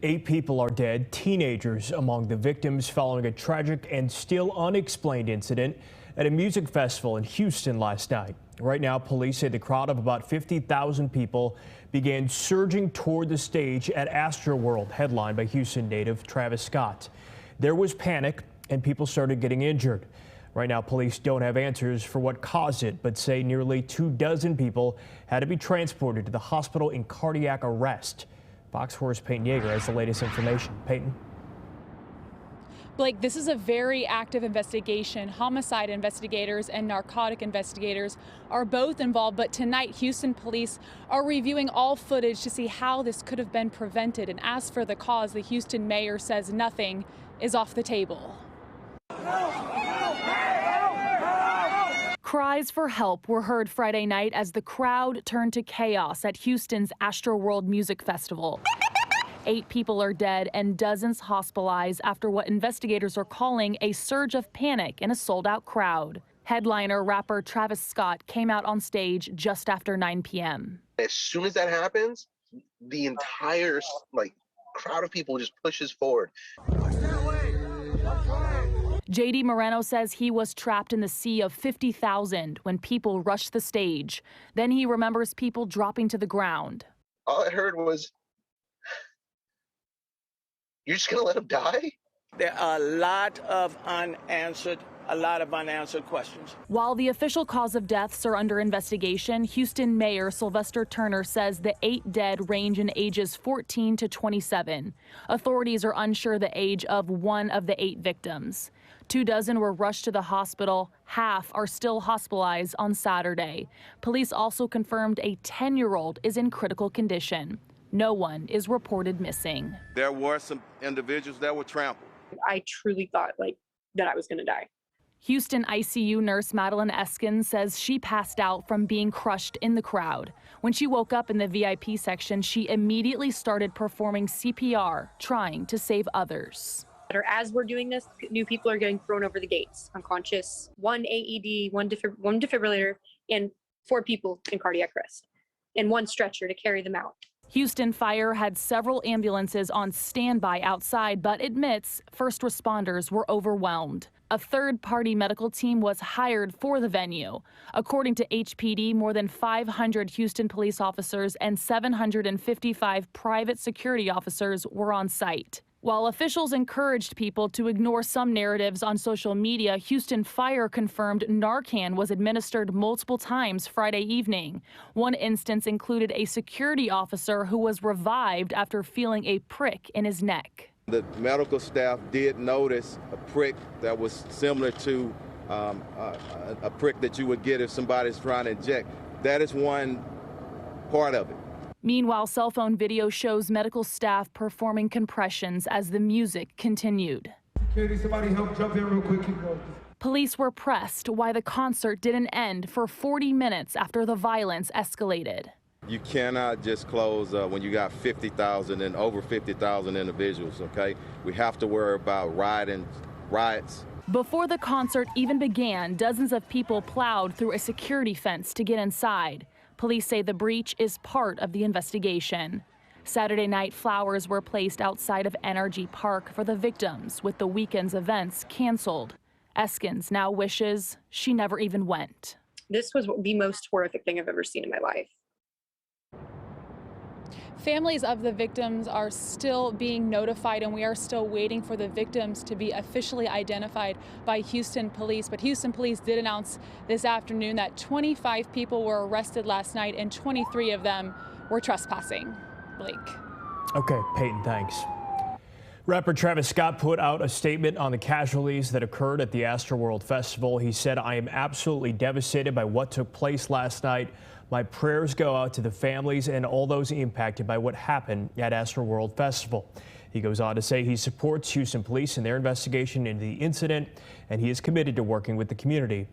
8 people are dead, teenagers among the victims following a tragic and still unexplained incident at a music festival in Houston last night. Right now, police say the crowd of about 50,000 people began surging toward the stage at Astroworld, headlined by Houston native Travis Scott. There was panic and people started getting injured. Right now, police don't have answers for what caused it, but say nearly 24 people had to be transported to the hospital in cardiac arrest. Fox 4's Peyton Yeager has the latest information. Peyton. Blake, this is a very active investigation. Homicide investigators and narcotic investigators are both involved, but tonight Houston police are reviewing all footage to see how this could have been prevented. And as for the cause, the Houston mayor says nothing is off the table. Cries for help were heard Friday night as the crowd turned to chaos at Houston's Astroworld Music Festival. 8 people are dead and dozens hospitalized after what investigators are calling a surge of panic in a sold-out crowd. Headliner rapper Travis Scott came out on stage just after 9 p.m. As soon as that happens, the entire crowd of people just pushes forward. JD Moreno says he was trapped in the sea of 50,000 when people rushed the stage. Then he remembers people dropping to the ground. All I heard was, "You're just gonna let him die?" There are a lot of unanswered questions. While the official cause of deaths are under investigation, Houston Mayor Sylvester Turner says the 8 dead range in ages 14 to 27. Authorities are unsure the age of one of the 8 victims. 24 were rushed to the hospital. Half are still hospitalized on Saturday. Police also confirmed a 10-year-old is in critical condition. No one is reported missing. There were some individuals that were trampled. I truly thought that I was going to die. Houston ICU nurse Madeline Eskins says she passed out from being crushed in the crowd. When she woke up in the VIP section, she immediately started performing CPR, trying to save others. As we're doing this, new people are getting thrown over the gates, unconscious. 1 AED, one defibrillator, and 4 people in cardiac arrest, and 1 stretcher to carry them out. Houston Fire had several ambulances on standby outside, but admits first responders were overwhelmed. A third-party medical team was hired for the venue. According to HPD, more than 500 Houston police officers and 755 private security officers were on site. While officials encouraged people to ignore some narratives on social media, Houston Fire confirmed Narcan was administered multiple times Friday evening. One instance included a security officer who was revived after feeling a prick in his neck. The medical staff did notice a prick that was similar to a prick that you would get if somebody's trying to inject. That is one part of it. Meanwhile, cell phone video shows medical staff performing compressions as the music continued. Katie, somebody help jump in real quick. Police were pressed why the concert didn't end for 40 minutes after the violence escalated. You cannot just close when you got 50,000 and over 50,000 individuals, okay? We have to worry about riots. Before the concert even began, dozens of people plowed through a security fence to get inside. Police say the breach is part of the investigation. Saturday night, flowers were placed outside of Energy Park for the victims, with the weekend's events canceled. Eskins now wishes she never even went. This was the most horrific thing I've ever seen in my life. Families of the victims are still being notified, and we are still waiting for the victims to be officially identified by Houston police. But Houston police did announce this afternoon that 25 people were arrested last night and 23 of them were trespassing. Blake. Okay, Peyton, thanks. Rapper Travis Scott put out a statement on the casualties that occurred at the Astroworld Festival. He said, "I am absolutely devastated by what took place last night. My prayers go out to the families and all those impacted by what happened at Astroworld Festival." He goes on to say he supports Houston police in their investigation into the incident, and he is committed to working with the community